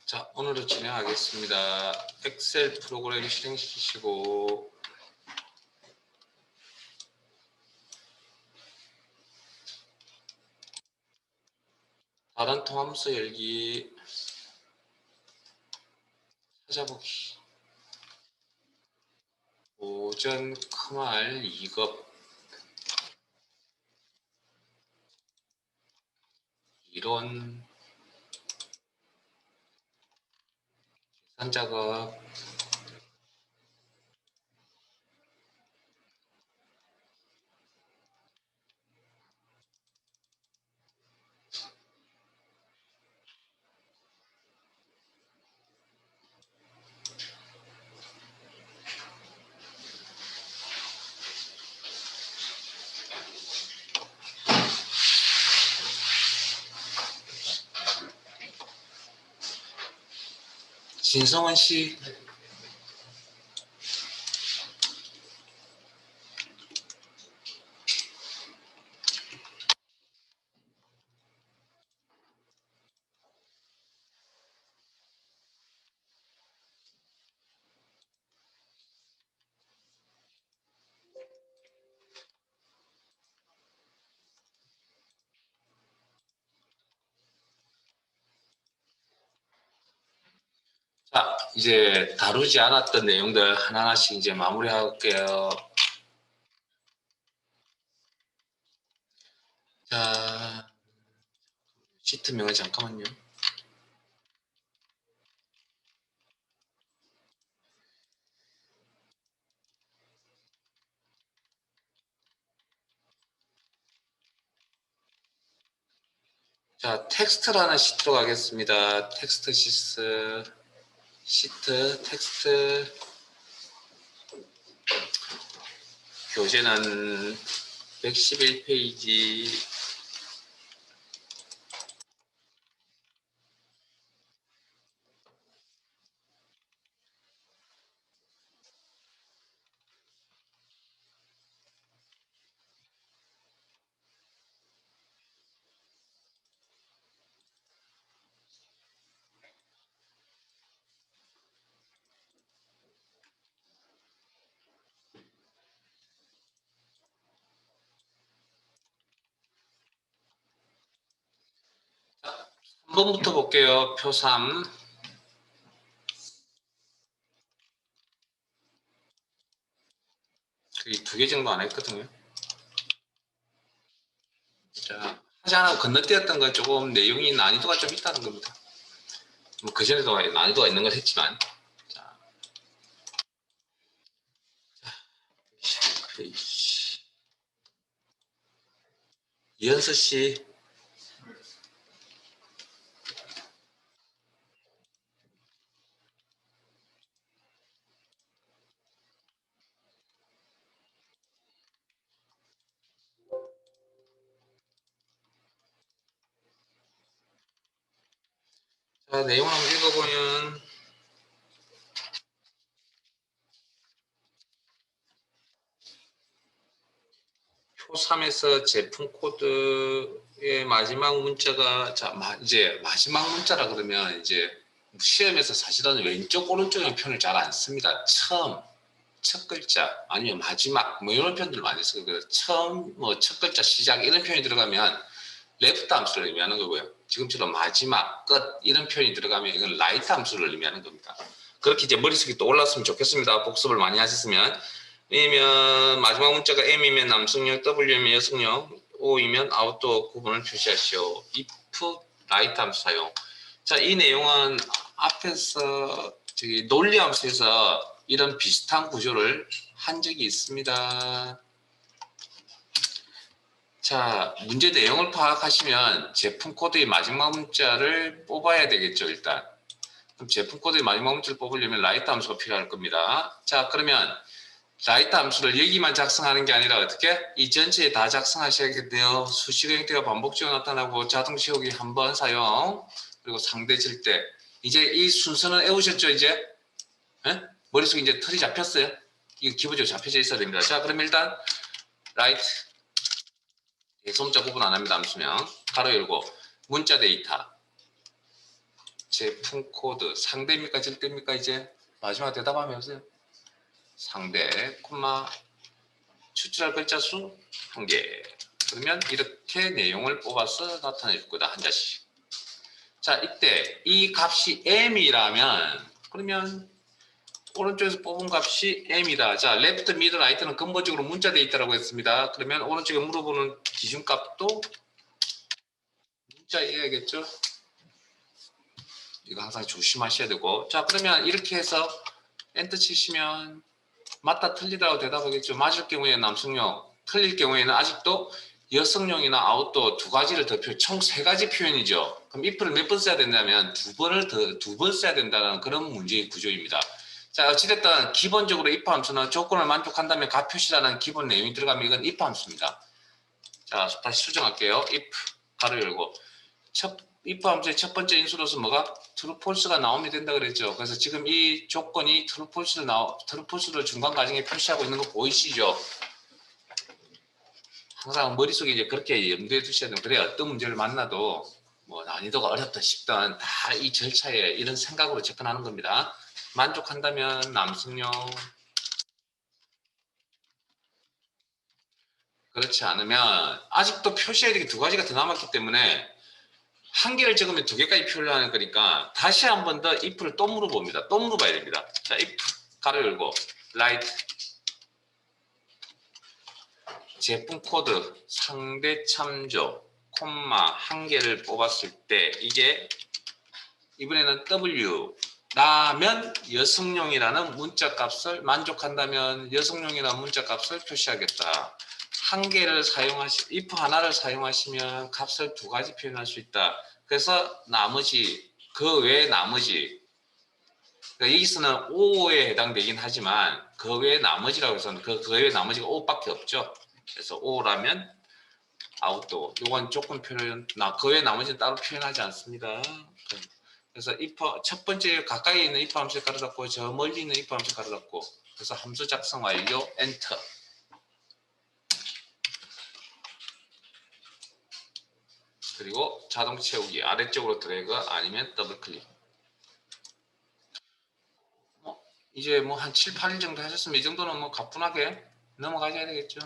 자, 오늘도 진행하겠습니다. 엑셀 프로그램 실행시키시고 다른 통함수 열기 찾아보기 오전 컴알 2급 이론 계산 작업 진성원 씨 자, 이제 다루지 않았던 내용들 하나하나씩 이제 마무리할게요. 자, 시트명을 잠깐만요. 자, 텍스트라는 시트로 가겠습니다. 텍스트 시트 텍스트 교재는 111페이지 한 번부터 볼게요. 표 3. 두 개 정도 안 했거든요. 자, 하지 않아 건너뛰었던 건 조금 내용이 난이도가 좀 있다는 겁니다. 뭐 그전에도 난이도가 있는 걸 했지만. 자, 이현수 씨. 자, 내용을 한번 읽어보면 표 3에서 제품 코드의 마지막 문자가 이제 마지막 문자라 그러면 이제 시험에서 사실은 왼쪽 오른쪽의 표현을 잘 안 씁니다. 처음, 첫 글자 아니면 마지막 뭐 이런 표현들 많이 쓰고 그래서 처음 뭐 첫 글자 시작 이런 표현이 들어가면 레프트 함수를 의미하는 거고요. 지금처럼 마지막 끝 이런 표현이 들어가면 이건 라이트 함수를 의미하는 겁니다. 그렇게 이제 머릿속에 또 올랐으면 좋겠습니다. 복습을 많이 하셨으면. A면 마지막 문자가 M이면 남성형, W면 여성형, O이면 아웃도어 구분을 표시하시오. if 라이트 함수 사용. 자, 이 내용은 앞에서 논리 함수에서 이런 비슷한 구조를 한 적이 있습니다. 자, 문제 내용을 파악하시면 제품 코드의 마지막 문자를 뽑아야 되겠죠, 일단. 그럼 제품 코드의 마지막 문자를 뽑으려면 라이트 함수가 필요할 겁니다. 자, 그러면 라이트 함수를 여기만 작성하는 게 아니라 어떻게? 이 전체에 다 작성하셔야겠네요. 수식 형태가 반복적으로 나타나고 자동 채우기 한 번 사용, 그리고 상대 절대. 이제 이 순서는 외우셨죠, 이제? 에? 머릿속에 이제 틀이 잡혔어요? 이거 기본적으로 잡혀져 있어야 됩니다. 자, 그럼 일단 라이트 대소문자 구분 안 합니다. 함수명 가로 열고 문자 데이터 제품 코드 상대입니까 절대입니까? 이제 마지막 대답하면 해보세요. 상대 콤마 추출할 글자 수 1개. 그러면 이렇게 내용을 뽑아서 나타낼 거다. 한 자씩. 자, 이때 이 값이 m이라면 그러면 오른쪽에서 뽑은 값이 m이다. 자, left, mid, right는 근본적으로 문자되어 있다고 했습니다. 그러면 오른쪽에 물어보는 기준값도 문자여야겠죠. 이거 항상 조심하셔야 되고. 자, 그러면 이렇게 해서 엔터 치시면 맞다 틀리다고 대답하겠죠. 맞을 경우에는 남성용, 틀릴 경우에는 아직도 여성용이나 아웃도어 두 가지를 더 총 세 가지 표현이죠. 그럼 if를 몇 번 써야 된다면 두 번 써야 된다는 그런 문제의 구조입니다. 자, 어찌됐든 기본적으로 if 함수는 조건을 만족한다면 값 표시라는 기본 내용이 들어가면 이건 if 함수입니다. 자, 다시 수정할게요. if 가로 열고 if 함수의 첫 번째 인수로서 뭐가 true, false가 나오면 된다 그랬죠. 그래서 지금 이 조건이 true, false를 중간 과정에 표시하고 있는 거 보이시죠? 항상 머릿속에 이제 그렇게 염두에 두셔야 돼요. 그래야 어떤 문제를 만나도 뭐 난이도가 어렵다 싶든 다 이 절차에 이런 생각으로 접근하는 겁니다. 만족한다면 남성용, 그렇지 않으면 아직도 표시해야 되게 두 가지가 더 남았기 때문에 한 개를 적으면 두 개까지 표현을 하는 거니까 다시 한 번 더 if를 또 물어봅니다. 또 물어봐야 됩니다. 자, if 가로 열고 right 제품 코드 상대 참조 콤마 한 개를 뽑았을 때 이게 이번에는 W 라면 여성용이라는 문자 값을 만족한다면 여성용이라는 문자 값을 표시하겠다. 한 개를 if 하나를 사용하시면 값을 두 가지 표현할 수 있다. 그래서 나머지 그 외에 나머지 그러니까 여기서는 O에 해당되긴 하지만 그 외에 나머지라고 해서는 그 외에 나머지가 O밖에 없죠. 그래서 O라면 아웃도 요건 조건 표현 그 외에 나머지는 따로 표현하지 않습니다. 그래서 if 첫 번째 가까이 있는 if 함수에 가로 닫고 저 멀리 있는 if 함수에 가로 닫고 그래서 함수 작성 완료 엔터. 그리고 자동 채우기 아래쪽으로 드래그 아니면 더블 클릭. 이제 뭐 한 7, 8일 정도 하셨으면 이 정도는 뭐 가뿐하게 넘어가셔야 되겠죠.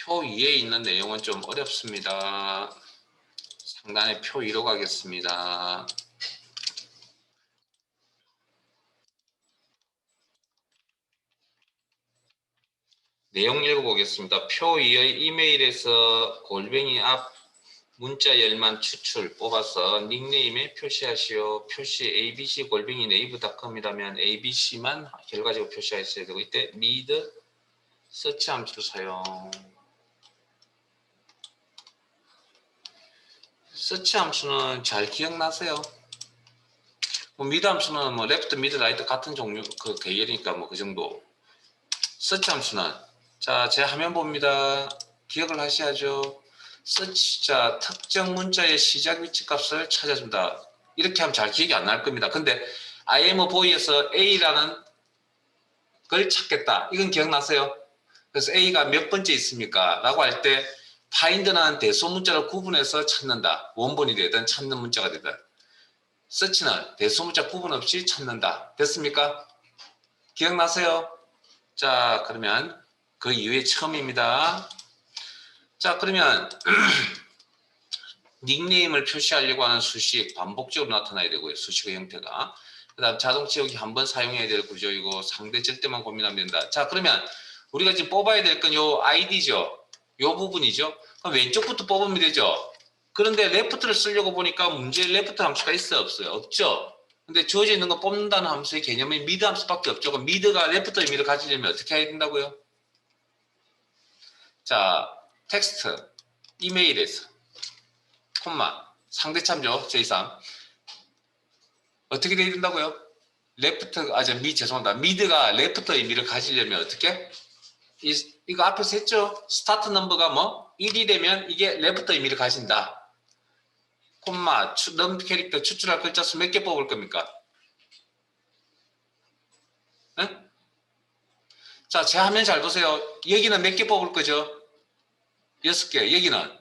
표 2에 있는 내용은 좀 어렵습니다. 상단에 표 2로 가겠습니다. 내용 읽어보겠습니다. 표 2의 이메일에서 골뱅이 앞 문자 열만 추출 뽑아서 닉네임에 표시하시오. 표시 abc 골뱅이 네이버닷컴이라면 abc만 결과적으로 표시하셔야 되고 이때 need 서치 함수 사용. 서치 함수는 잘 기억나세요? 뭐 미드 함수는 뭐 레프트, 미드, 라이트 같은 종류 그 계열이니까 뭐 그 정도. 서치 함수는 자, 제 화면 봅니다. 기억을 하셔야죠. 서치 자 특정 문자의 시작 위치 값을 찾아준다. 이렇게 하면 잘 기억이 안 날 겁니다. 근데 I am a boy에서 A라는 걸 찾겠다. 이건 기억나세요? 그래서 A가 몇 번째 있습니까? 라고 할 때 find는 대소 문자를 구분해서 찾는다. 원본이 되든 찾는 문자가 되든. 서치는 대소 문자 구분 없이 찾는다. 됐습니까? 기억나세요? 자, 그러면 그 이후에 처음입니다. 자, 그러면 닉네임을 표시하려고 하는 수식 반복적으로 나타나야 되고요. 수식의 형태가. 그 다음 자동 채우기 한 번 사용해야 될 구조이고 상대 절대만 고민하면 된다. 자, 그러면 우리가 지금 뽑아야 될 건 요 아이디죠. 요 부분이죠. 그럼 왼쪽부터 뽑으면 되죠. 그런데 레프트를 쓰려고 보니까 문제에 레프트 함수가 있어요? 없어요? 없죠. 근데 주어져 있는 거 뽑는다는 함수의 개념이 미드 함수밖에 없죠. 그럼 미드가 레프트 의미를 가지려면 어떻게 해야 된다고요? 자, 텍스트, 이메일에서 콤마, 상대 참조, 제3 어떻게 돼야 된다고요? 레프트, 죄송합니다. 미드가 레프트 의미를 가지려면 어떻게? 이거 앞에서 했죠? 스타트 넘버가 뭐? 1이 되면 이게 레프트 의미를 가진다. 콤마, 럼 캐릭터 추출할 글자 수 몇 개 뽑을 겁니까? 응? 자, 제 화면 잘 보세요. 여기는 몇 개 뽑을 거죠? 6개. 여기는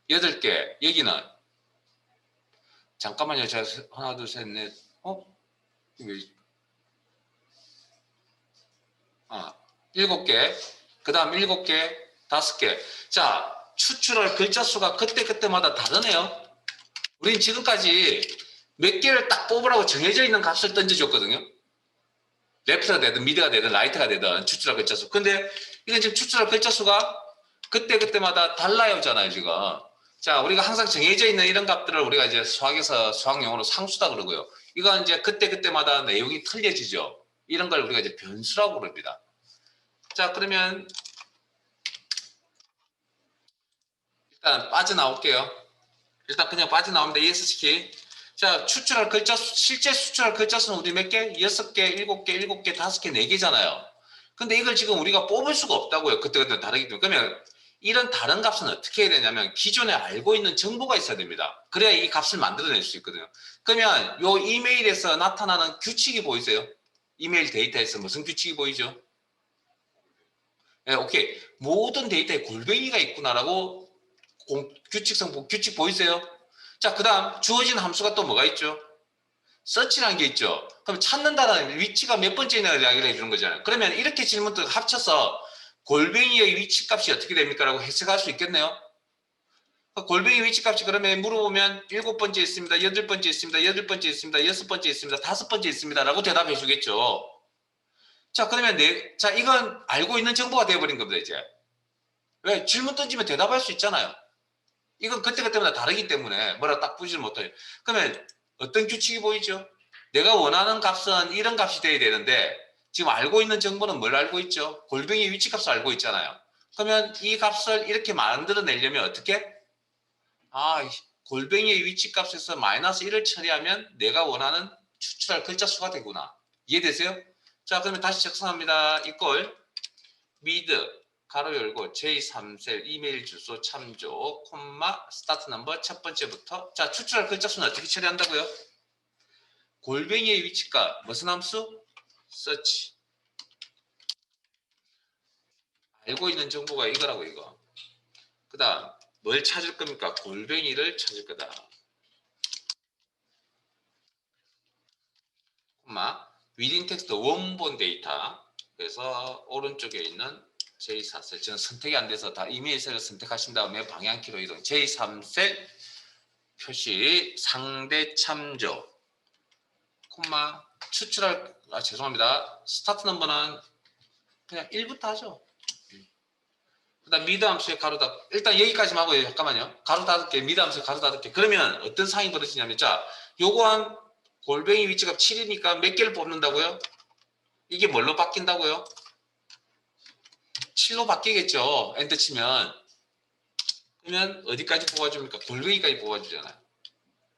8개. 여기는 잠깐만요. 제가 하나, 둘, 셋, 넷. 이게 7개. 그 다음 7개, 5개. 자, 추출할 글자 수가 그때그때마다 다르네요. 우린 지금까지 몇 개를 딱 뽑으라고 정해져 있는 값을 던져줬거든요. 레프트가 되든 미드가 되든 라이트가 되든 추출할 글자 수. 근데 이건 지금 추출할 글자 수가 그때그때마다 달라요잖아요, 지금. 자, 우리가 항상 정해져 있는 이런 값들을 우리가 이제 수학에서 수학용어로 상수다 그러고요. 이건 이제 그때그때마다 내용이 틀려지죠. 이런 걸 우리가 이제 변수라고 그럽니다. 자, 그러면 일단 빠져나올게요. 일단 그냥 빠져나옵니다. ESC. 자, 추출할 글자 수, 실제 추출할 글자 수는 우리 몇 개? 6개, 7개, 7개, 5개, 4개잖아요. 근데 이걸 지금 우리가 뽑을 수가 없다고요. 그때그때 다르기 때문에. 그러면 이런 다른 값은 어떻게 해야 되냐면 기존에 알고 있는 정보가 있어야 됩니다. 그래야 이 값을 만들어낼 수 있거든요. 그러면 요 이메일에서 나타나는 규칙이 보이세요? 이메일 데이터에서 무슨 규칙이 보이죠? 네, 오케이. 모든 데이터에 골뱅이가 있구나라고 규칙 보이세요? 자, 그 다음 주어진 함수가 또 뭐가 있죠? search라는 게 있죠. 그럼 찾는다는 위치가 몇 번째냐를 이야기를 해주는 거잖아요. 그러면 이렇게 질문들 합쳐서 골뱅이의 위치값이 어떻게 됩니까? 라고 해석할 수 있겠네요. 골뱅이 위치값이 그러면 물어보면 7번째 있습니다. 8번째 있습니다. 8번째 있습니다. 6번째 있습니다. 5번째 있습니다. 라고 대답해 주겠죠. 자, 그러면 자, 이건 알고 있는 정보가 되어버린 겁니다, 이제. 왜? 질문 던지면 대답할 수 있잖아요. 이건 그때그때마다 다르기 때문에 뭐라 딱 부지를 못해요. 그러면 어떤 규칙이 보이죠? 내가 원하는 값은 이런 값이 돼야 되는데 지금 알고 있는 정보는 뭘 알고 있죠? 골뱅이 위치값을 알고 있잖아요. 그러면 이 값을 이렇게 만들어내려면 어떻게? 골뱅이의 위치값에서 마이너스 1을 처리하면 내가 원하는 추출할 글자 수가 되구나. 이해되세요? 자, 그러면 다시 작성합니다. 이꼴 미드 가로 열고 J3셀 이메일 주소 참조 콤마 스타트 넘버 첫 번째부터. 자, 추출할 글자 수는 어떻게 처리한다고요? 골뱅이의 위치값 무슨 함수? search. 알고 있는 정보가 이거라고 이거. 그 다음 뭘 찾을 겁니까? 골뱅이를 찾을 거다. 콤마 within text 원본 데이터. 그래서 오른쪽에 있는 J4셀 지금 선택이 안 돼서 다 이메일 셀을 선택하신 다음에 방향키로 이동. J3셀 표시 상대 참조 콤마 추출할 죄송합니다. 스타트 넘버는 그냥 1부터 하죠. 그 다음 미드 함수의 가로 닫 일단 여기까지만 하고요. 잠깐만요. 가로 닫을게 미드 함수의 가로 닫을게. 그러면 어떤 상황이 벌어지냐면 자 요거한 골뱅이 위치가 7이니까 몇 개를 뽑는다고요? 이게 뭘로 바뀐다고요? 7로 바뀌겠죠. 엔터 치면. 그러면 어디까지 뽑아줍니까? 골뱅이까지 뽑아주잖아요.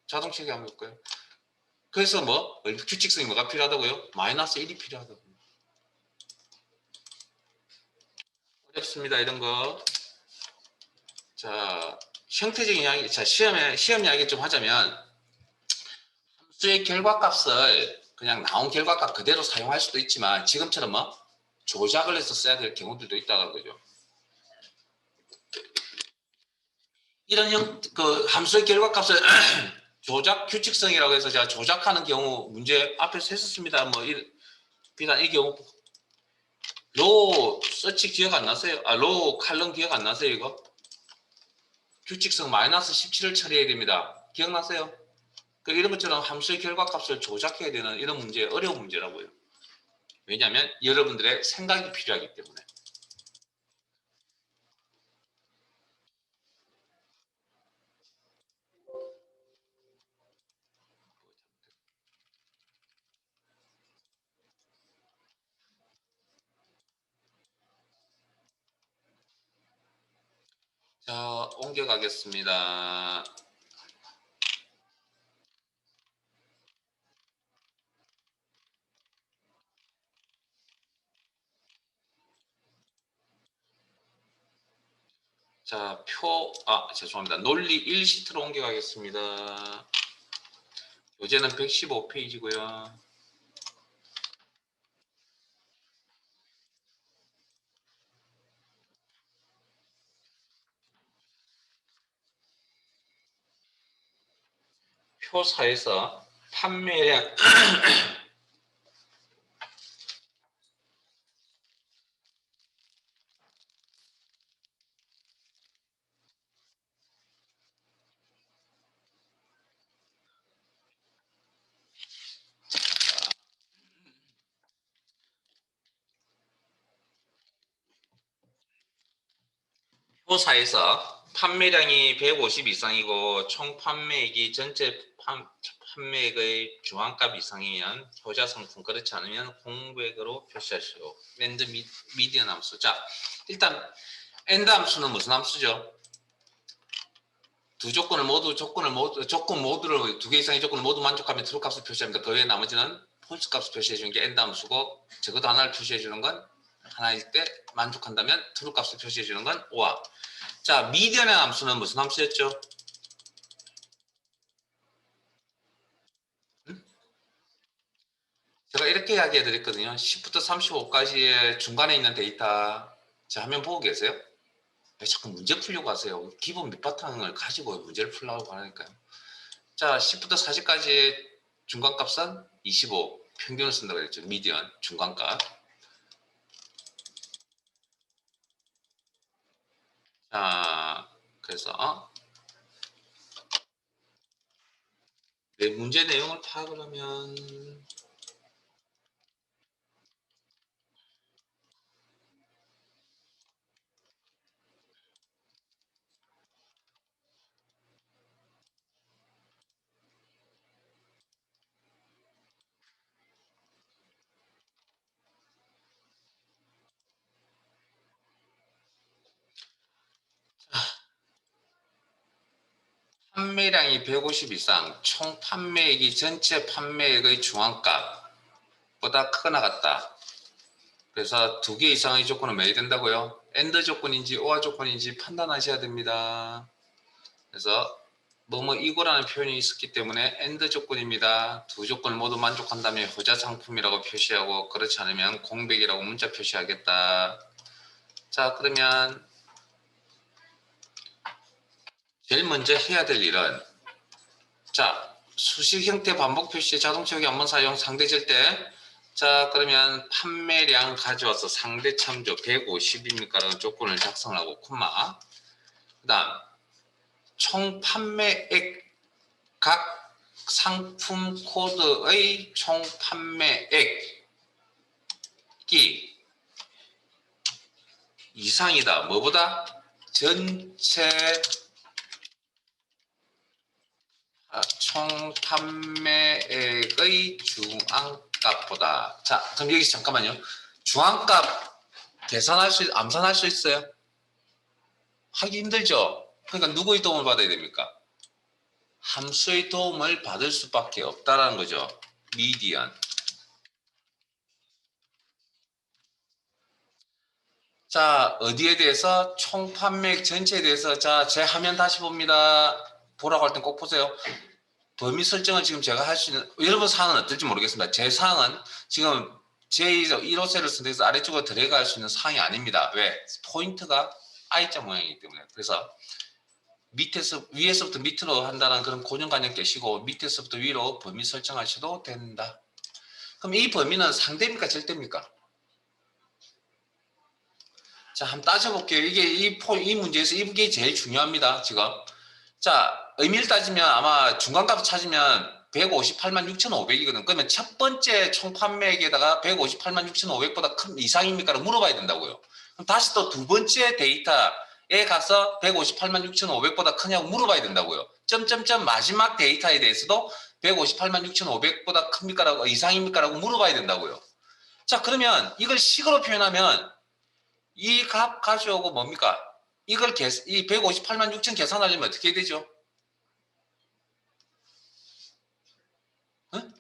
자동 체계 한번 볼까요? 그래서 뭐 규칙성이 뭐가 필요하다고요? 마이너스 1이 필요하다고요. 어렵습니다. 이런 거. 자, 형태적인 이야기, 자, 시험 이야기 좀 하자면 함수의 결과값을 그냥 나온 결과값 그대로 사용할 수도 있지만 지금처럼 뭐 조작을 해서 써야 될 경우들도 있다는 거죠. 이런 그 함수의 결과값을 조작 규칙성이라고 해서 제가 조작하는 경우 문제 앞에서 했었습니다. 뭐 비단 이 경우 로우 서치 기억 안 나세요? 로우 칼럼 기억 안 나세요 이거? 규칙성 마이너스 17을 처리해야 됩니다. 기억나세요? 이런 것처럼 함수의 결과값을 조작해야 되는 이런 문제, 어려운 문제라고요. 왜냐하면 여러분들의 생각이 필요하기 때문에. 자, 옮겨가겠습니다. 자, 죄송합니다. 논리 1시트로 옮겨가겠습니다. 교재는 115페이지고요. 표사에서 판매량 표사에서 판매량이 150 이상이고 총 판매액이 전체 판매액의 중앙값 이상이면 효자 상품, 그렇지 않으면 공백으로 표시하시오. 엔드 미디언 함수. 자, 일단 엔드 함수는 무슨 함수죠? 두 조건을 모두 조건 모두를 두 개 이상의 조건을 모두 만족하면 true 값을 표시합니다. 그 외에 나머지는 false 값을 표시해 주는 게 엔드 함수고, 적어도 하나를 표시해 주는 건 하나일 때 만족한다면 true 값을 표시해 주는 건 오와. 자, 미디언의 함수는 무슨 함수였죠? 제가 이렇게 이야기해 드렸거든요. 10부터 35까지의 중간에 있는 데이터, 자, 화면 보고 계세요? 왜 자꾸 문제 풀려고 하세요? 기본 밑바탕을 가지고 문제를 풀려고 하니까요. 자, 10부터 40까지의 중간값은 25, 평균을 쓴다고 그랬죠. 미디언, 중간값. 자, 그래서 내 문제 내용을 파악을 하면 판매량이 150 이상, 총 판매액이 전체 판매액의 중앙값보다 크거나 같다. 그래서 두 개 이상의 조건은 몇 이 된다고요? AND 조건인지 OR 조건인지 판단하셔야 됩니다. 그래서 뭐뭐 이거라는 표현이 있었기 때문에 AND 조건입니다. 두 조건을 모두 만족한다면 효자 상품이라고 표시하고, 그렇지 않으면 공백이라고 문자 표시하겠다. 자, 그러면 제일 먼저 해야 될 일은, 자, 수식 형태 반복 표시 자동차 기한번 사용 상대절 때, 자, 그러면 판매량 가져와서 상대 참조 150입니까? 라는 조건을 작성하고 콤마. 그 다음 총 판매액, 각 상품 코드의 총 판매액이 이상이다. 뭐보다? 전체 총 판매액의 중앙값보다. 자, 그럼 여기서 잠깐만요. 중앙값 계산할 수, 암산할 수 있어요? 하기 힘들죠? 그러니까 누구의 도움을 받아야 됩니까? 함수의 도움을 받을 수밖에 없다라는 거죠. 미디언. 자, 어디에 대해서? 총 판매액 전체에 대해서. 자, 제 화면 다시 봅니다. 보라고 할 땐 꼭 보세요. 범위 설정을 지금 제가 할 수 있는, 여러분 사항은 어떨지 모르겠습니다. 제 사항은 지금 제1호셀을 선택해서 아래쪽으로 드래그 할 수 있는 사항이 아닙니다. 왜? 포인트가 I자 모양이기 때문에. 그래서 위에서부터 밑으로 한다는 그런 고정관념 깨시고, 밑에서부터 위로 범위 설정하셔도 된다. 그럼 이 범위는 상대입니까? 절대입니까? 자, 한번 따져볼게요. 이 문제에서 이게 제일 중요합니다. 지금. 자, 의미를 따지면 아마 중간값 찾으면 158만 6,500이거든. 그러면 첫 번째 총 판매액에다가 158만 6,500보다 큰 이상입니까? 라고 물어봐야 된다고요. 그럼 다시 또 두 번째 데이터에 가서 158만 6,500보다 크냐고 물어봐야 된다고요. 점점점 마지막 데이터에 대해서도 158만 6,500보다 큽니까? 라고, 이상입니까? 라고 물어봐야 된다고요. 자, 그러면 이걸 식으로 표현하면 이 값 가져오고 뭡니까? 이걸 이 158만 6천 계산하려면 어떻게 되죠? 응?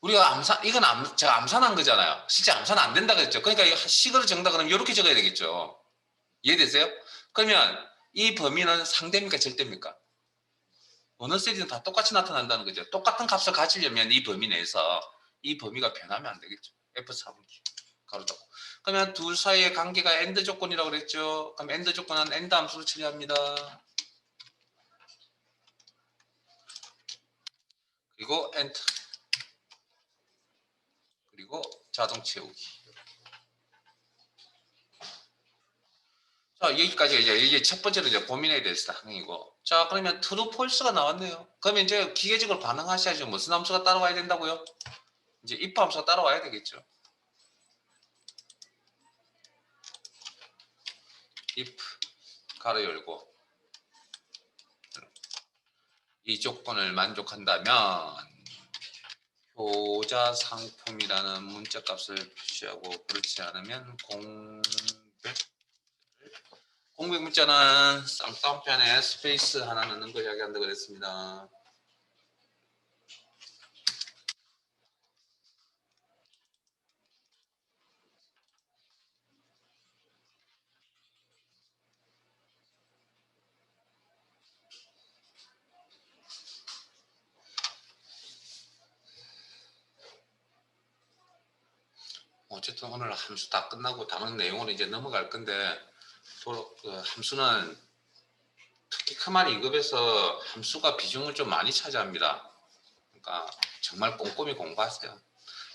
우리가 제가 암산한 거잖아요. 실제 암산 안 된다 그랬죠. 그러니까 식으로 적는다 그러면 이렇게 적어야 되겠죠. 이해되세요? 그러면 이 범위는 상대입니까? 절대입니까? 어느 셀이든 다 똑같이 나타난다는 거죠. 똑같은 값을 가지려면 이 범위 내에서 이 범위가 변하면 안 되겠죠. F4분기 가로 닫고. 그러면 둘 사이의 관계가 AND 조건이라고 그랬죠. 그럼 AND 조건은 AND 함수를 처리합니다. 그리고 엔터. 그리고 자동 채우기. 자, 여기까지 이제 첫 번째로 이제 고민해야 될 사항이고. 자, 그러면 true, false가 나왔네요. 그러면 이제 기계적으로 반응하셔야죠. 무슨 함수가 따라와야 된다고요? 이제 if 함수가 따라와야 되겠죠. if 가로 열고 이 조건을 만족한다면 효자 상품이라는 문자값을 표시하고 그렇지 않으면 공백 문자는 쌍따옴편에 스페이스 하나 넣는 걸 이야기한다 그랬습니다. 어쨌든 오늘 함수 다 끝나고 다른 내용으로 이제 넘어갈 건데 그 함수는 특히 크마리 2급에서 함수가 비중을 좀 많이 차지합니다. 그러니까 정말 꼼꼼히 공부하세요.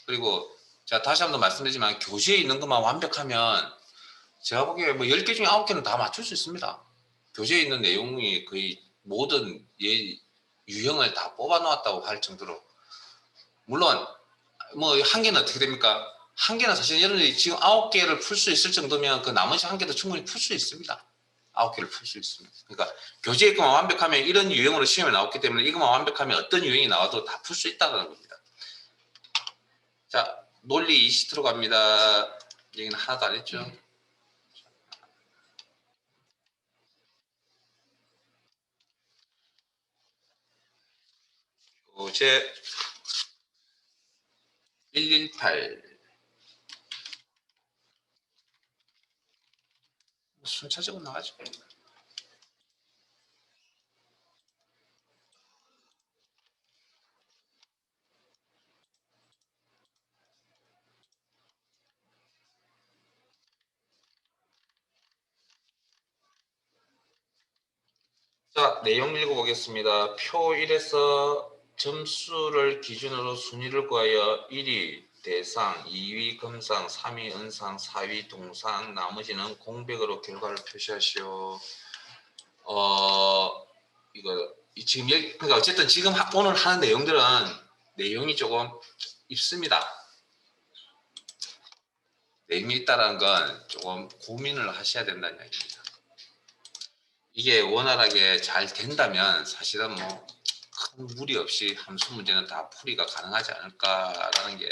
그리고 제가 다시 한번 말씀드리지만 교재에 있는 것만 완벽하면 제가 보기에 뭐 10개 중에 9개는 다 맞출 수 있습니다. 교재에 있는 내용이 거의 모든 유형을 다 뽑아 놓았다고 할 정도로. 물론 뭐 한 개는 어떻게 됩니까? 한 개는 사실 여러분들이 지금 9개를 풀 수 있을 정도면 그 나머지 한 개도 충분히 풀 수 있습니다. 9개를 풀 수 있습니다. 그러니까 교재에 것만 완벽하면 이런 유형으로 시험에 나왔기 때문에 이것만 완벽하면 어떤 유형이 나와도 다 풀 수 있다는 겁니다. 자, 논리 20로 갑니다. 얘기는 하나도 안 했죠. 교재 118 순차적으로 나가죠. 자, 내용 읽어보겠습니다. 표 1에서 점수를 기준으로 순위를 구하여 1위 대상, 2위 금상, 3위 은상, 4위 동상, 나머지는 공백으로 결과를 표시하시오. 이거 지금 그러니까 어쨌든 지금 오늘 하는 내용들은 내용이 조금 있습니다. 내용이 있다는 건 조금 고민을 하셔야 된다는 얘기입니다. 이게 원활하게 잘 된다면 사실은 뭐 큰 무리 없이 함수 문제는 다 풀이가 가능하지 않을까라는 게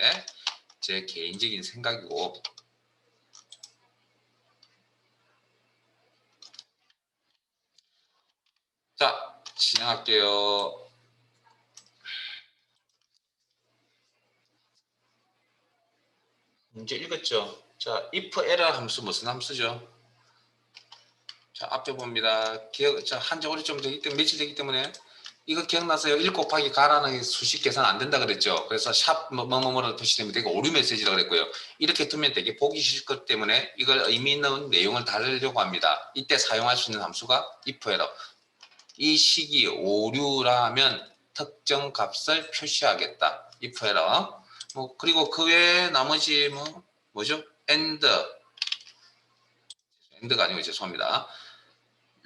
제 개인적인 생각이고, 자, 진행할게요. 문제 읽었죠? 자, if error 함수 무슨 함수죠? 자, 앞에 봅니다. 자, 한지 오래 좀 되기 때문에, 며칠 되기 때문에 이거 기억나세요? 1 곱하기 가라는 수식 계산 안 된다 그랬죠? 그래서 샵 뭐뭐뭐로 표시되면 되게 오류 메시지라고 그랬고요. 이렇게 두면 되게 보기 싫기 때문에 이걸 의미 있는 내용을 달으려고 합니다. 이때 사용할 수 있는 함수가 if error. 이 식이 오류라면 특정 값을 표시하겠다. if error. 뭐 그리고 그 외에 나머지 뭐죠? end가 아니고 죄송합니다.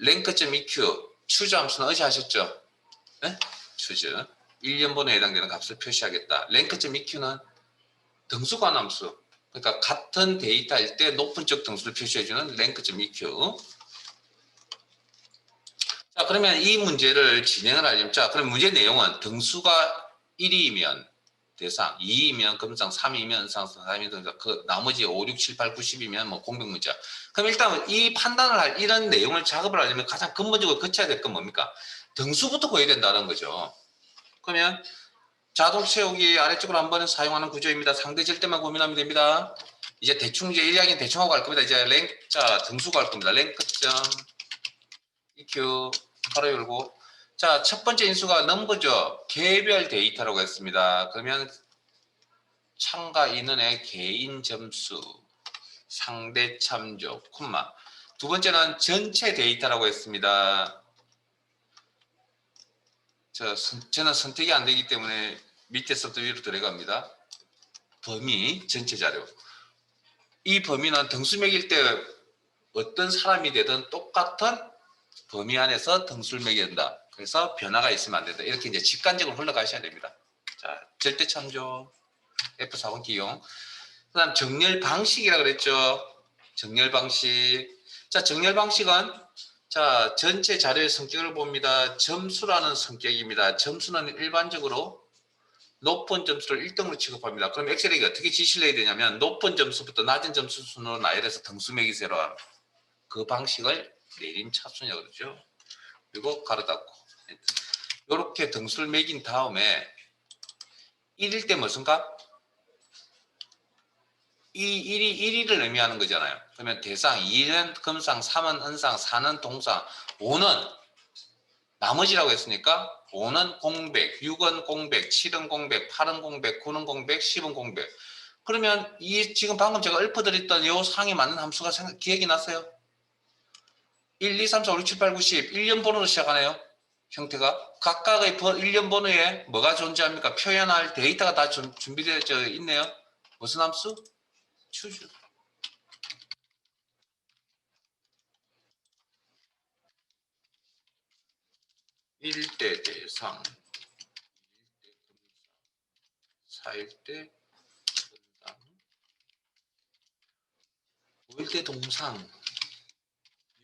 rank.eq 추즈 함수는 어제 하셨죠? 네? 추즈 1년번호에 해당되는 값을 표시하겠다. rank.eq는 등수관 함수. 그러니까 같은 데이터일 때 높은 쪽 등수를 표시해주는 rank.eq. 자, 그러면 이 문제를 진행을 하려면, 자, 그럼 문제 내용은 등수가 1이면 대상, 2이면 금상, 3이면 상상, 4이면 등상, 그 나머지 5, 6, 7, 8, 9, 10이면 뭐 공백 문자. 그럼 일단 이 판단을 할 이런 내용을 작업을 하려면 가장 근본적으로 거쳐야 될 건 뭡니까? 등수부터 구해야 된다는 거죠. 그러면 자동 채우기 아래쪽으로 한번 사용하는 구조입니다. 상대 질 때만 고민하면 됩니다. 이제 대충 이제 1학년 대충 하고 갈 겁니다. 이제 랭크, 자, 등수가 할 겁니다. 랭크점 EQ 가로 열고, 자, 첫 번째 인수가 넘버죠. 개별 데이터라고 했습니다. 그러면 참가 인원의 개인 점수, 상대 참조, 콤마. 두 번째는 전체 데이터라고 했습니다. 저는 선택이 안 되기 때문에 밑에서부터 위로 들어갑니다. 범위 전체 자료. 이 범위는 등수 매길 때 어떤 사람이 되든 똑같은 범위 안에서 등수를 매겨야 된다. 그래서 변화가 있으면 안 된다. 이렇게 이제 직관적으로 흘러가셔야 됩니다. 자, 절대 참조 F4번 기용. 그 다음 정렬 방식이라 그랬죠. 정렬 방식. 자, 정렬 방식은 자, 전체 자료의 성격을 봅니다. 점수라는 성격입니다. 점수는 일반적으로 높은 점수를 1등으로 취급합니다. 그럼 엑셀에게 어떻게 지시를 해야 되냐면 높은 점수부터 낮은 점수 순으로 나열해서 등수 매기세로 그 방식을 내림차순이라고 그러죠. 그리고 가로 닫고 이렇게 등수를 매긴 다음에 1일 때 무슨 값? 이 1이 1위를 의미하는 거잖아요. 그러면 대상 2는 금상, 3은 은상, 4는 동상, 5는 나머지라고 했으니까 5는 공백, 6은 공백, 7은 공백, 8은 공백, 9는 공백, 10은 공백. 그러면 이 지금 방금 제가 읊어드렸던 요 상에 맞는 함수가 기억이 나세요? 1, 2, 3, 4, 5, 6, 7, 8, 9, 10 1년 번호로 시작하네요. 형태가 각각의 1년 번호에 뭐가 존재합니까? 표현할 데이터가 다 준비되어 있네요. 무슨 함수? 추주. 1대 대상, 4일대 분당, 5일대 동상,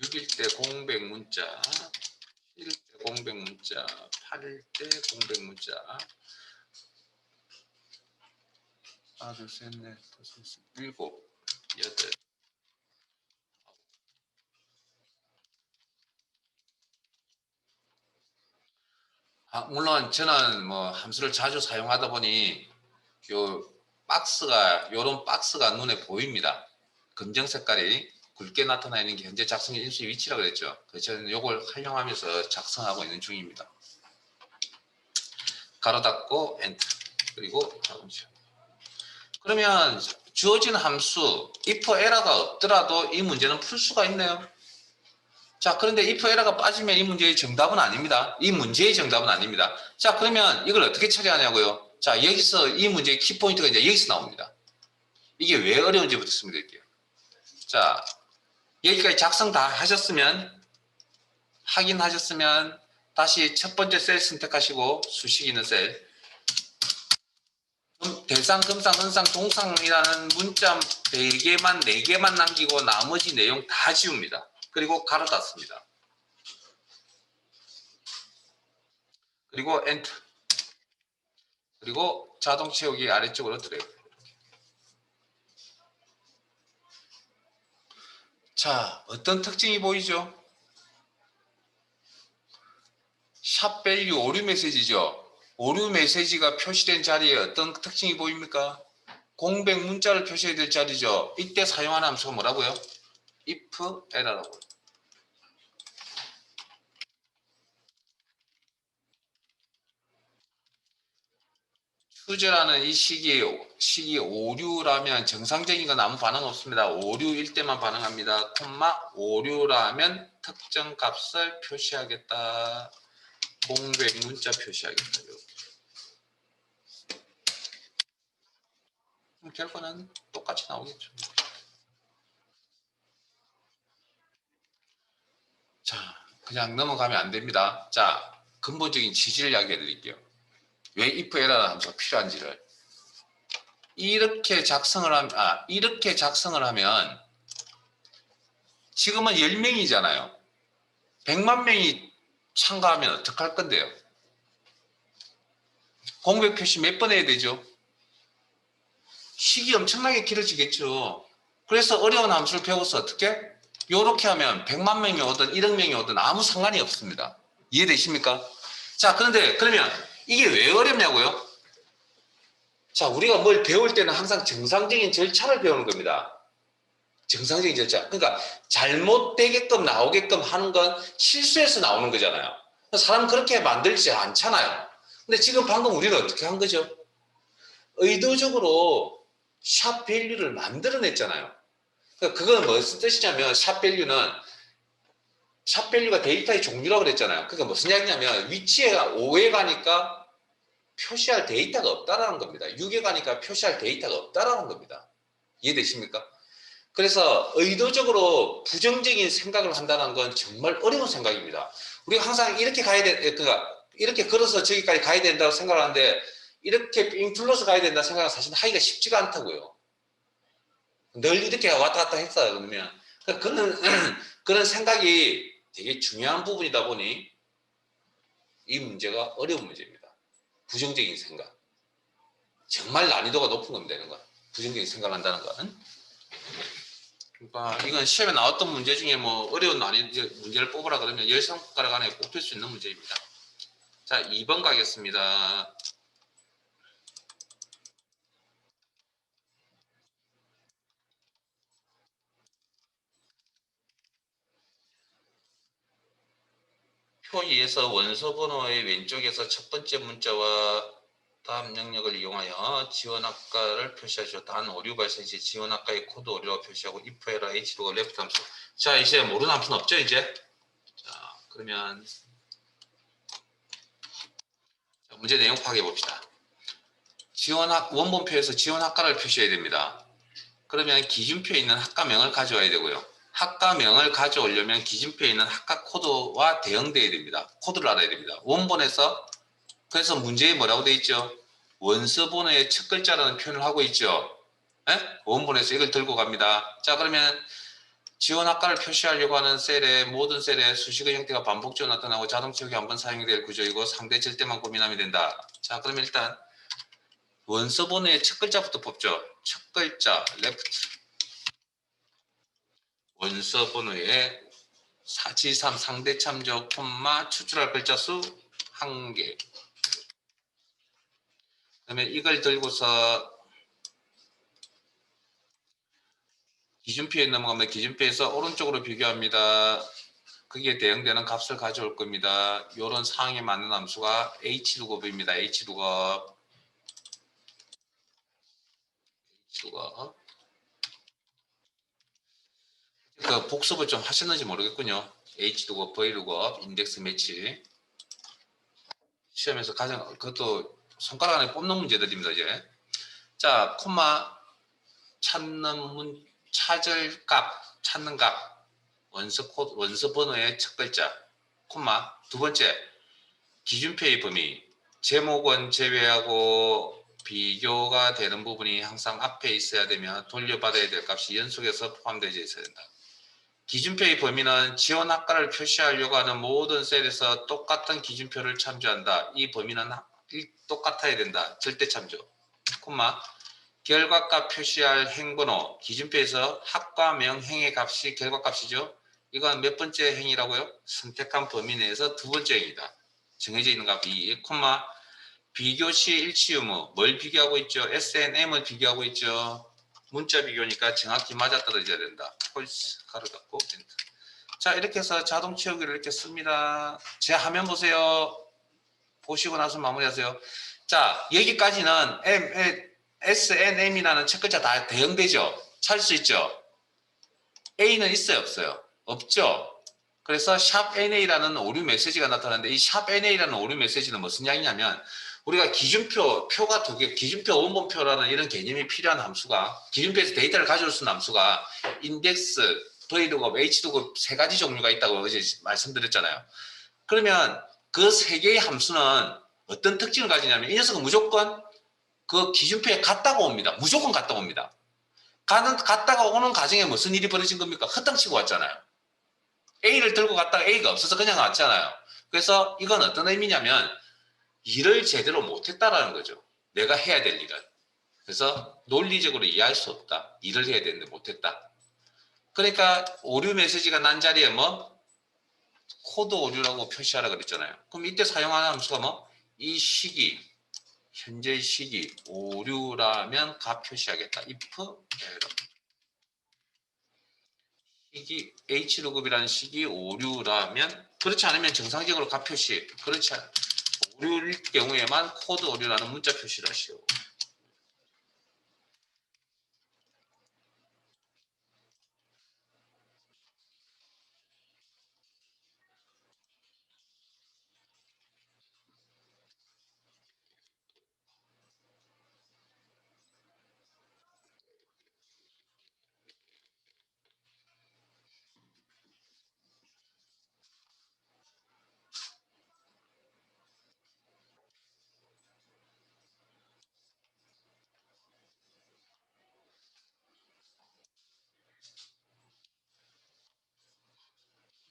6일대 공백 문자, 7일대 공백 문자, 8일대 공백 문자, 하나, 둘, 셋, 넷, 다섯, 여섯, 일곱, 여덟. 물론 저는 뭐 함수를 자주 사용하다 보니 요 박스가 요런 박스가 눈에 보입니다. 검정 색깔이 굵게 나타나 있는 게 현재 작성의 인수의 위치라고 그랬죠. 그래서 저는 요걸 활용하면서 작성하고 있는 중입니다. 가로 닫고 엔터. 그리고 그러면 주어진 함수 if 에러가 없더라도 이 문제는 풀 수가 있네요. 자, 그런데 if 에러가 빠지면 이 문제의 정답은 아닙니다. 이 문제의 정답은 아닙니다. 자, 그러면 이걸 어떻게 처리하냐고요? 자, 여기서 이 문제의 키포인트가 이제 여기서 나옵니다. 이게 왜 어려운지부터 설명드릴게요. 자, 여기까지 작성 다 하셨으면, 확인하셨으면 다시 첫 번째 셀 선택하시고 수식 있는 셀, 대상, 금상, 은상, 동상이라는 문자 4개만, 4개만 남기고 나머지 내용 다 지웁니다. 그리고 가로 닫습니다. 그리고 엔터. 그리고 자동 채우기 아래쪽으로 드래그. 자, 어떤 특징이 보이죠? 샵 밸류 오류 메시지죠. 오류 메시지가 표시된 자리에 어떤 특징이 보입니까? 공백 문자를 표시해야 될 자리죠. 이때 사용하는 함수가 뭐라고요? if error라고요. 추저라는 이 식이 오류라면 정상적인 건 아무 반응 없습니다. 오류일 때만 반응합니다. 콤마 오류라면 특정 값을 표시하겠다. 공백 문자 표시하겠다. 결과는 똑같이 나오겠죠. 자, 그냥 넘어가면 안 됩니다. 자, 근본적인 취지를 이야기해 드릴게요. 왜 if error라는 함수가 필요한지를. 이렇게 작성을 하면 지금은 10명이잖아요. 100만 명이 참가하면 어떡할 건데요? 공백 표시 몇 번 해야 되죠? 식이 엄청나게 길어지겠죠. 그래서 어려운 함수를 배워서 어떻게? 이렇게 하면 100만 명이 오든 1억 명이 오든 아무 상관이 없습니다. 이해되십니까? 자, 그런데 그러면 이게 왜 어렵냐고요? 자, 우리가 뭘 배울 때는 항상 정상적인 절차를 배우는 겁니다. 정상적인 절차. 그러니까 잘못되게끔 나오게끔 하는 건 실수해서 나오는 거잖아요. 사람 그렇게 만들지 않잖아요. 근데 지금 방금 우리는 어떻게 한 거죠? 의도적으로 샵 밸류를 만들어냈잖아요. 그건 무슨 뜻이냐면 샵 밸류는 샵 밸류가 데이터의 종류라고 그랬잖아요. 그러니까 무슨 이야기냐면 위치에 5에 가니까 표시할 데이터가 없다라는 겁니다. 6에 가니까 표시할 데이터가 없다라는 겁니다. 이해되십니까? 그래서 의도적으로 부정적인 생각을 한다는 건 정말 어려운 생각입니다. 우리가 항상 이렇게 가야 돼, 그러니까 이렇게 걸어서 저기까지 가야 된다고 생각을 하는데 이렇게 빙 둘러서 가야 된다 생각은 사실 하기가 쉽지가 않다고요. 늘 이렇게 왔다 갔다 했어요. 그러면 그런 그런 생각이 되게 중요한 부분이다 보니 이 문제가 어려운 문제입니다. 부정적인 생각. 정말 난이도가 높은 겁니다. 이런 거. 부정적인 생각을 한다는 건. 그러니까 이건 시험에 나왔던 문제 중에 뭐 어려운 문제를 뽑으라 그러면 10손가락 안에 꼽힐 수 있는 문제입니다. 자, 2번 가겠습니다. 표 2에서 원소 번호의 왼쪽에서 첫 번째 문자와 다음 영역을 이용하여 지원학과를 표시하죠. 단 오류 발생 시 지원학과의 코드 오류라고 표시하고 if error h로가 left 함수. 자, 이제 모르는 함수는 없죠, 이제? 자, 그러면 문제 내용 파악해 봅시다. 원본표에서 지원학과를 표시해야 됩니다. 그러면 기준표에 있는 학과명을 가져와야 되고요. 학과명을 가져오려면 기준표에 있는 학과 코드와 대응되어야 됩니다. 코드를 알아야 됩니다. 원본에서 그래서 문제에 뭐라고 되어 있죠? 원서 번호의 첫 글자라는 표현을 하고 있죠. 에? 원본에서 이걸 들고 갑니다. 자, 그러면 지원 학과를 표시하려고 하는 셀의 모든 셀의 수식의 형태가 반복적으로 나타나고 자동 채우기 한번 사용될 구조이고 상대 절대만 고민하면 된다. 자, 그러면 일단 원서 번호의 첫 글자부터 뽑죠. 첫 글자 left. 원서 번호의 473 상대 참조 콤마 추출할 글자 수 1개. 그다음에 이걸 들고서 기준표에 넘어가면 기준표에서 오른쪽으로 비교합니다. 그게 대응되는 값을 가져올 겁니다. 이런 상황에 맞는 함수가 hloop입니다. hloop. 그 복습을 좀 하셨는지 모르겠군요. hloop, vloop, 인덱스 매치. 시험에서 가장 그것도 손가락 안에 뽑는 문제들입니다. 이제 자, 콤마 찾을 값, 찾는 값, 원서 번호의 첫 글자, 콤마 두 번째 기준표의 범위, 제목은 제외하고 비교가 되는 부분이 항상 앞에 있어야 되며 돌려받아야 될 값이 연속해서 포함되어 있어야 된다. 기준표의 범위는 지원 학과를 표시하려고 하는 모든 셀에서 똑같은 기준표를 참조한다. 이 범위는 똑같아야 된다. 절대 참조. 콤마 결과값 표시할 행번호 기준표에서 학과명 행의 값이 결과값이죠. 이건 몇 번째 행이라고요? 선택한 범위 내에서 두 번째 행이다. 정해져 있는 값 2, 콤마 비교시 일치 유무 뭘 비교하고 있죠? SNM을 비교하고 있죠. 문자 비교니까 정확히 맞아떨어져야 된다. 폴스 가로 닫고 엔터. 자, 이렇게 해서 자동 채우기를 이렇게 씁니다. 제 화면 보세요. 보시고 나서 마무리하세요. 자, 여기까지는 SNM이라는 첫 글자 다 대응되죠? 찾을 수 있죠? A는 있어요, 없어요? 없죠? 그래서 샵 NA라는 오류 메시지가 나타나는데 이 샵 NA라는 오류 메시지는 무슨 이야기냐면 우리가 표가 두 개, 기준표, 원본표라는 이런 개념이 필요한 함수가 기준표에서 데이터를 가져올 수 있는 함수가 인덱스, vlookup, hlookup 세 가지 종류가 있다고 어제 말씀드렸잖아요. 그러면 그 세 개의 함수는 어떤 특징을 가지냐면 이 녀석은 무조건 그 기준표에 갔다가 옵니다. 무조건 갔다가 옵니다. 갔다가 오는 과정에 무슨 일이 벌어진 겁니까? 헛땅치고 왔잖아요. A를 들고 갔다가 A가 없어서 그냥 왔잖아요. 그래서 이건 어떤 의미냐면 일을 제대로 못했다라는 거죠. 내가 해야 될 일을. 그래서 논리적으로 이해할 수 없다. 일을 해야 되는데 못했다. 그러니까 오류 메시지가 난 자리에 뭐 코드 오류라고 표시하라 그랬잖아요. 그럼 이때 사용하는 함수가 뭐 이 시기 현재 시기 오류라면 값 표시하겠다. if error. 시기 hloop이라는 시기 오류라면 그렇지 않으면 정상적으로 값 표시. 그렇지 않 오류일 경우에만 코드 오류라는 문자 표시를 하시오.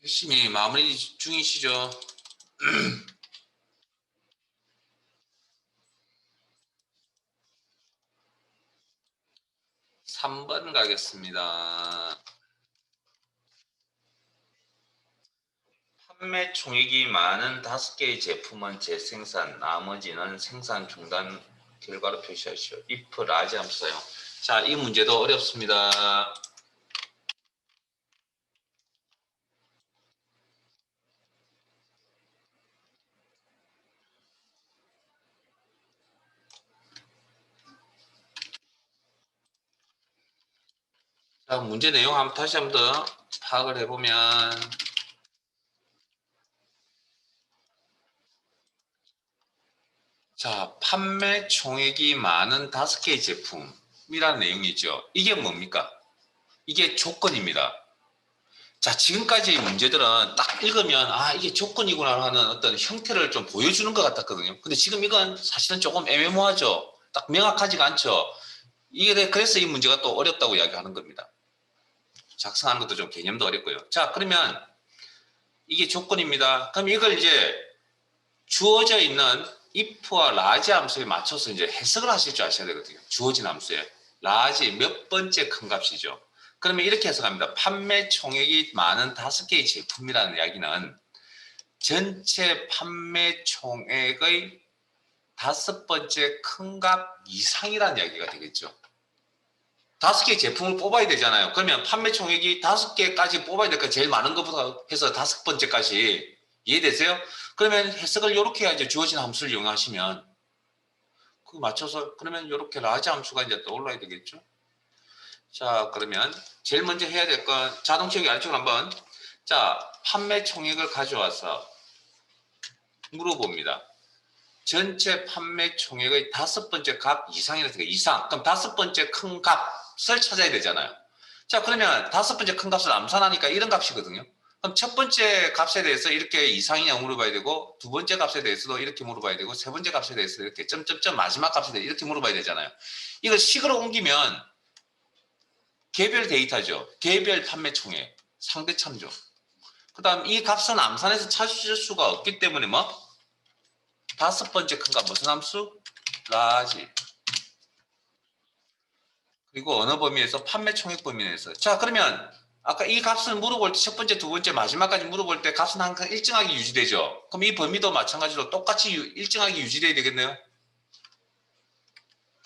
열심히 마무리 중이시죠? 3번 가겠습니다. 판매 총액이 많은 5개의 제품은 재생산, 나머지는 생산 중단 결과로 표시하시오. if 라지 함수 사용. 자, 이 문제도 어렵습니다. 자, 문제 내용 다시 한번 더 파악을 해보면, 자, 판매 총액이 많은 5개의 제품이라는 내용이죠. 이게 뭡니까? 이게 조건입니다. 자, 지금까지의 문제들은 딱 읽으면 아, 이게 조건이구나 하는 어떤 형태를 좀 보여주는 것 같았거든요. 근데 지금 이건 사실은 조금 애매모호하죠. 딱 명확하지가 않죠. 이게 그래서 이 문제가 또 어렵다고 이야기하는 겁니다. 작성하는 것도 좀 개념도 어렵고요. 자, 그러면 이게 조건입니다. 그럼 이걸 이제 주어져 있는 if와 라지 함수에 맞춰서 이제 해석을 하실 줄 아셔야 되거든요. 주어진 함수에 라지 몇 번째 큰 값이죠. 그러면 이렇게 해석합니다. 판매 총액이 많은 5개의 제품이라는 이야기는 전체 판매 총액의 5번째 큰 값 이상이라는 이야기가 되겠죠. 5개의 제품을 뽑아야 되잖아요. 그러면 판매 총액이 5개까지 뽑아야 될까? 제일 많은 것부터 해서 5번째까지. 이해되세요? 그러면 해석을 이렇게 해야죠. 주어진 함수를 이용하시면. 그 맞춰서, 그러면 이렇게 라지 함수가 이제 떠올라야 되겠죠? 자, 그러면 제일 먼저 해야 될 건 자동치우기 아래쪽으로 한번. 자, 판매 총액을 가져와서 물어봅니다. 전체 판매 총액의 5번째 값 이상이라는 이상. 그럼 5번째 큰 값을 찾아야 되잖아요. 자, 그러면 5번째 큰 값을 암산하니까 이런 값이거든요. 그럼 첫 번째 값에 대해서 이렇게 이상이냐 물어봐야 되고, 두 번째 값에 대해서도 이렇게 물어봐야 되고, 세 번째 값에 대해서 이렇게 점점점 마지막 값에 대해서 이렇게 물어봐야 되잖아요. 이걸 식으로 옮기면 개별 데이터죠. 개별 판매 총액, 상대 참조. 그 다음 이 값은 암산해서 찾을 수가 없기 때문에 뭐? 5번째 큰 값 무슨 함수? 라지. 그리고 어느 범위에서? 판매 총액 범위 내에서. 자, 그러면 아까 이 값을 물어볼 때 첫 번째, 두 번째, 마지막까지 물어볼 때 값은 항상 일정하게 유지되죠. 그럼 이 범위도 마찬가지로 똑같이 일정하게 유지돼야 되겠네요.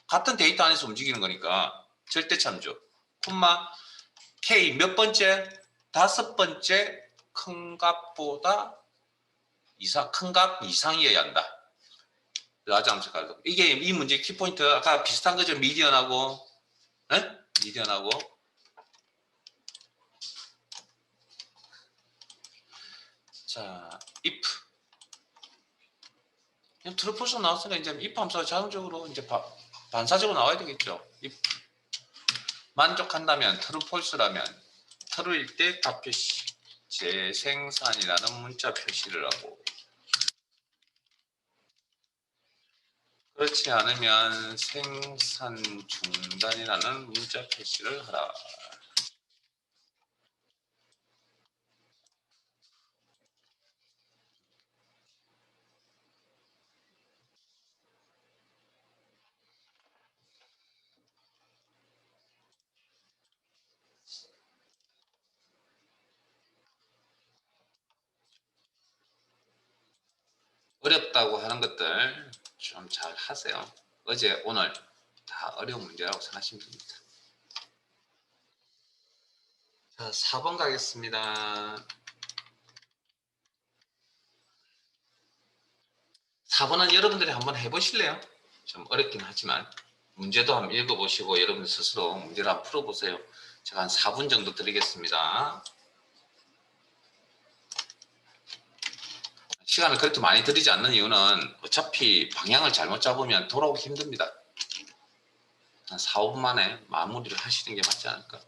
같은 데이터 안에서 움직이는 거니까 절대 참조. 콤마 K 몇 번째? 5번째 큰 값보다 큰 값 이상이어야 한다. 라지 함수 가지고. 이게 이 문제의 키포인트 아까 비슷한 거죠. 미디언하고 미디언하고. 자, if. 트루폴스 나왔으니까 이제 if 함수가 자동적으로 이제 반사적으로 나와야 되겠죠. if. 만족한다면 트루폴스라면 true일 때 값 표시. 재생산이라는 문자 표시를 하고. 그렇지 않으면 생산 중단이라는 문자 표시를 하라. 어렵다고 하는 것들 좀 잘 하세요. 어제 오늘 다 어려운 문제라고 생각하시면 됩니다. 자, 4번 가겠습니다. 4번은 여러분들이 한번 해보실래요? 좀 어렵긴 하지만 문제도 한번 읽어보시고 여러분 스스로 문제를 한번 풀어보세요. 제가 한 4분 정도 드리겠습니다. 시간을 그렇게 많이 들이지 않는 이유는 어차피 방향을 잘못 잡으면 돌아오기 힘듭니다. 한 4, 5분 만에 마무리를 하시는 게 맞지 않을까.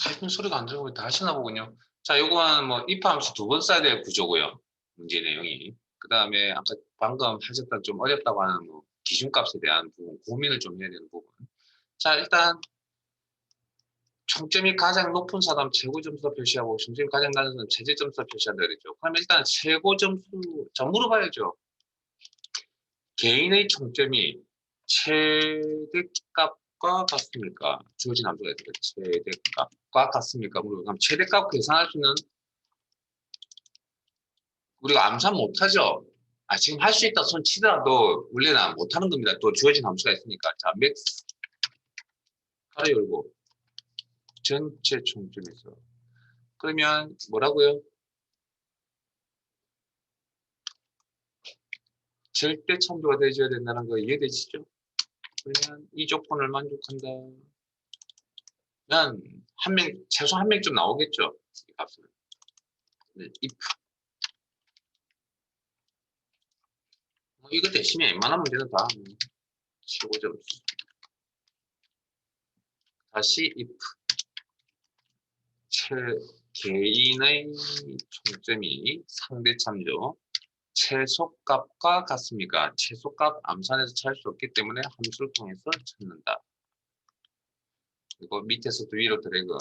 타이핑 소리가 안 들리고 다 하시나 보군요. 자, 요건 뭐 if 함수 두 번 써야 될 구조고요. 문제 내용이. 그 다음에 아까 방금 하셨던 좀 어렵다고 하는 뭐 기준값에 대한 부분, 고민을 좀 해야 되는 부분. 자, 일단 총점이 가장 높은 사람 최고 점수 표시하고 총점이 가장 낮은 사람 최저 점수 표시한다 그랬죠. 그럼 일단 최고 점수 좀 물어봐야죠. 개인의 총점이 최대값과 같습니까? 주어진 함수가 있어요. 최대값과 같습니까? 그럼 최대값 계산할 수 있는 우리가 암산 못하죠. 지금 할 수 있다 손 치더라도 원래는 못하는 겁니다. 또 주어진 함수가 있으니까. 자, 맥스 가로 열고 전체 총점에서 그러면 뭐라고요? 절대 참조가 되어야 된다는 거 이해되시죠? 그러면 이 조건을 만족한다. 면 한 명, 최소 한 명쯤 나오겠죠. 이 값은. 네, if. 이거 대신에 웬만한 문제는 다 최고 점수. 다시 if. 개인의 총점이 상대 참조. 최소값과 같습니까? 최소값 암산해서 찾을 수 없기 때문에 함수를 통해서 찾는다. 그리고 밑에서도 위로 드래그.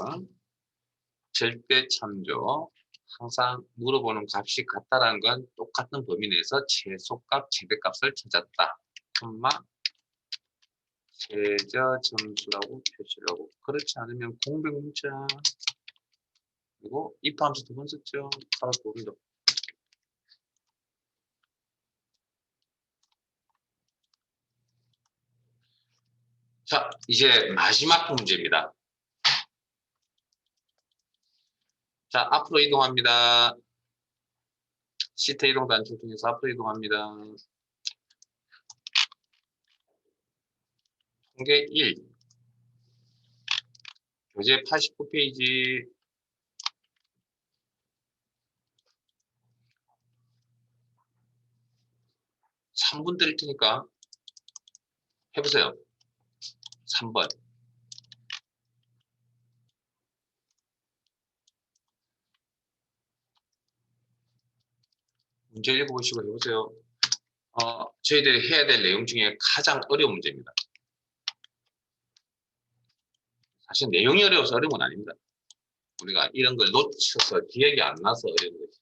절대 참조. 항상 물어보는 값이 같다라는 건 똑같은 범위 내에서 최소값, 최대값을 찾았다. 콤마 최저 점수라고 표시를 하고 그렇지 않으면 공백 문자 그리고 if 함수 두 번 썼죠. 가로 보기도. 자, 이제 마지막 문제입니다. 자, 앞으로 이동합니다. 시트 이동 단축 통해서 앞으로 이동합니다. 통계 1. 교재 89페이지. 3분 드릴 테니까 해보세요. 3번. 문제 읽어보시고 해보세요. 저희들이 해야 될 내용 중에 가장 어려운 문제입니다. 사실 내용이 어려워서 어려운 건 아닙니다. 우리가 이런 걸 놓쳐서 기억이 안 나서 어려운 거지.